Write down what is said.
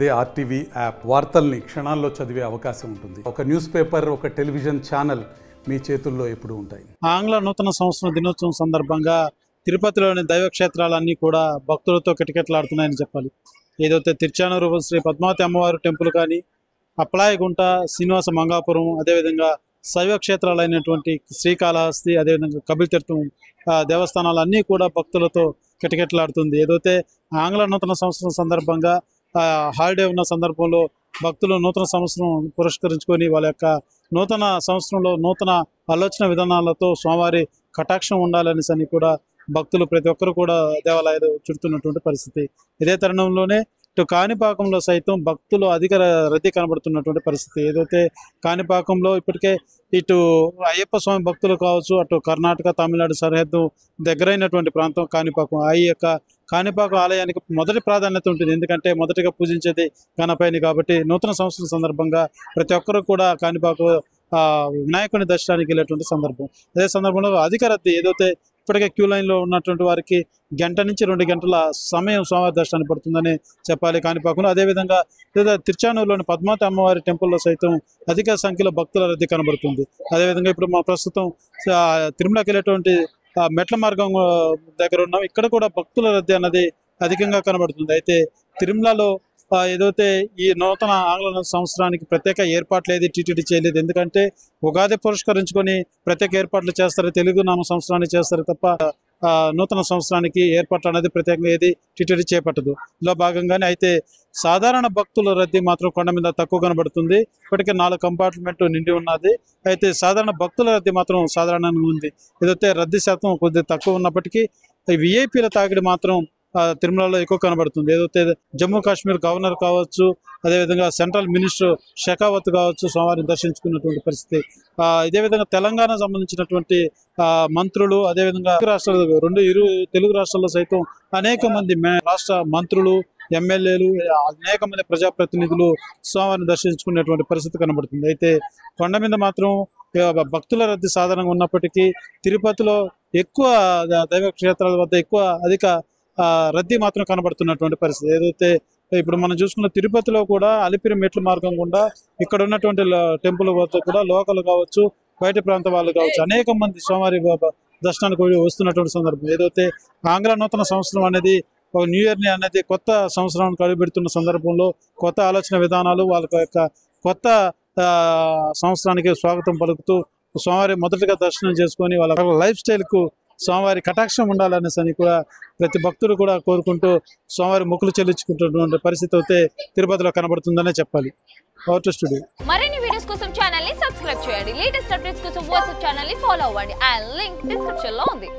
అదే RTV app వార్తల్ని క్షణాల్లో చదివే అవకాశం ఉంటుంది. ఒక న్యూస్ పేపర్, ఒక టెలివిజన్ ఛానల్ మీ చేతుల్లో ఎప్పుడూ ఉంటాయి. ఆంగ్ల నూతన సంవత్సరం దినోత్సవం సందర్భంగా తిరుపతిలోని దైవ క్షేత్రాలన్నీ కూడా భక్తులతో కిటకిటలాడుతున్నాయని చెప్పాలి. ఏదైతే తిరుచానూరు శ్రీ పద్మావతి అమ్మవారి టెంపుల్ కానీ, అప్పలాయగుంట, శ్రీనివాస మంగాపురం, అదేవిధంగా శైవ క్షేత్రాలైనటువంటి శ్రీకాళహస్తి, అదేవిధంగా కపిలతీర్థం దేవస్థానాలన్నీ కూడా భక్తులతో కిటకిటలాడుతుంది. ఏదైతే ఆంగ్ల నూతన సంవత్సరం సందర్భంగా హాలిడే ఉన్న సందర్భంలో భక్తులు నూతన సంవత్సరం పురస్కరించుకొని వాళ్ళ యొక్క నూతన సంవత్సరంలో నూతన ఆలోచన విధానాలతో స్వామివారి కటాక్షం ఉండాలనేసి కూడా భక్తులు ప్రతి ఒక్కరు కూడా దేవాలయాలు చుడుతున్నటువంటి పరిస్థితి. ఇదే తరుణంలోనే ఇటు కాణిపాకంలో సైతం భక్తులు అధిక రద్దీ కనబడుతున్నటువంటి పరిస్థితి. ఏదైతే కాణిపాకంలో ఇప్పటికే ఇటు అయ్యప్ప స్వామి భక్తులు కావచ్చు, అటు కర్ణాటక, తమిళనాడు సరిహద్దు దగ్గరైనటువంటి ప్రాంతం కాణిపాకం. ఈ యొక్క కాణిపాకం ఆలయానికి మొదటి ప్రాధాన్యత ఉంటుంది. ఎందుకంటే మొదటిగా పూజించేది గణపతిని కాబట్టి నూతన సంవత్సరం సందర్భంగా ప్రతి ఒక్కరు కూడా కాణిపాకం వినాయకుని దర్శనానికి వెళ్ళేటువంటి సందర్భం. అదే సందర్భంలో అధిక రద్దీ. ఏదైతే ఇప్పటికే క్యూ లైన్లో ఉన్నటువంటి వారికి 1 నుంచి 2 గంటల సమయం స్వామివారి దర్శనానికి పడుతుందని చెప్పాలి కాణిపాకంలో. అదేవిధంగా తిరుచానూరులోని పద్మావతి అమ్మవారి టెంపుల్లో సైతం అధిక సంఖ్యలో భక్తుల రద్దీ కనబడుతుంది. అదేవిధంగా ఇప్పుడు మా ప్రస్తుతం తిరుమలకి వెళ్ళేటువంటి మెట్ల మార్గం దగ్గర ఉన్నాం. ఇక్కడ కూడా భక్తుల రద్దీ అన్నది అధికంగా కనబడుతుంది. అయితే తిరుమలలో ఏదైతే ఈ నూతన ఆంగ్ల సంవత్సరానికి ప్రత్యేక ఏర్పాట్లు ఏది టీటీడీ చేయలేదు. ఎందుకంటే ఉగాది పురస్కరించుకొని ప్రత్యేక ఏర్పాట్లు చేస్తారు, తెలుగు నామ సంవత్సరానికి చేస్తారు తప్ప నూతన సంవత్సరానికి ఏర్పాట్లు అనేది ప్రత్యేకంగా ఏది టీటీడీ చేపట్టదు. ఇందులో భాగంగానే అయితే సాధారణ భక్తుల రద్దీ మాత్రం కొండ మీద తక్కువ కనబడుతుంది. ఇప్పటికే 4 కంపార్ట్మెంట్లు నిండి ఉన్నది. అయితే సాధారణ భక్తుల రద్దీ మాత్రం సాధారణంగా ఉంది. ఏదైతే రద్దీ శాతం కొద్దిగా తక్కువ ఉన్నప్పటికీ విఐపీల తాకిడి మాత్రం తిరుమలలో ఎక్కువ కనబడుతుంది. ఏదైతే జమ్మూ కాశ్మీర్ గవర్నర్ కావచ్చు, అదేవిధంగా సెంట్రల్ మినిస్టర్ షెకావత్ కావచ్చు స్వామివారిని దర్శించుకున్నటువంటి పరిస్థితి. ఇదే విధంగా తెలంగాణ సంబంధించినటువంటి మంత్రులు, అదేవిధంగా ఇరు తెలుగు రాష్ట్రాల్లో సైతం అనేక మంది రాష్ట్ర మంత్రులు, ఎమ్మెల్యేలు, అనేక మంది ప్రజాప్రతినిధులు స్వామివారిని దర్శించుకునేటువంటి పరిస్థితి కనబడుతుంది. అయితే కొండ మీద మాత్రం భక్తుల రద్దీ సాధారణంగా ఉన్నప్పటికీ తిరుపతిలో ఎక్కువ దైవ క్షేత్రాల వద్ద అధిక రద్దీ మాత్రం కనబడుతున్నటువంటి పరిస్థితి. ఏదైతే ఇప్పుడు మనం చూసుకున్న తిరుపతిలో కూడా అలిపిరి మెట్ల మార్గం గుండా ఇక్కడ ఉన్నటువంటి టెంపుల్ వద్ద కూడా లోకల్ కావచ్చు, బయట ప్రాంత వాళ్ళు కావచ్చు అనేక మంది స్వామివారి దర్శనానికి వస్తున్నటువంటి సందర్భం. ఏదైతే ఆంగ్ల నూతన సంవత్సరం అనేది ఒక న్యూ ఇయర్ని అనేది కొత్త సంవత్సరానికి అడుగుపెడుతున్న సందర్భంలో కొత్త ఆలోచన విధానాలు, వాళ్ళ యొక్క కొత్త సంవత్సరానికి స్వాగతం పలుకుతూ స్వామివారి మొదటిగా దర్శనం చేసుకొని వాళ్ళ లైఫ్ స్టైల్కు స్వామివారి కటాక్షం ఉండాలనేసి కూడా ప్రతి భక్తుడు కూడా కోరుకుంటూ స్వామివారి మొక్కులు చెల్లించుకుంటున్న పరిస్థితి అయితే తిరుపతిలో కనబడుతుందనే చెప్పాలి. Over to studio. మరిన్ని వీడియోస్ కోసం ఛానల్ ని సబ్స్క్రైబ్ చేయండి. లేటెస్ట్ అప్డేట్స్ కోసం వాట్సాప్ ఛానల్ ని ఫాలో అవ్వండి. ఆ లింక్ డిస్క్రిప్షన్ లో ఉంది.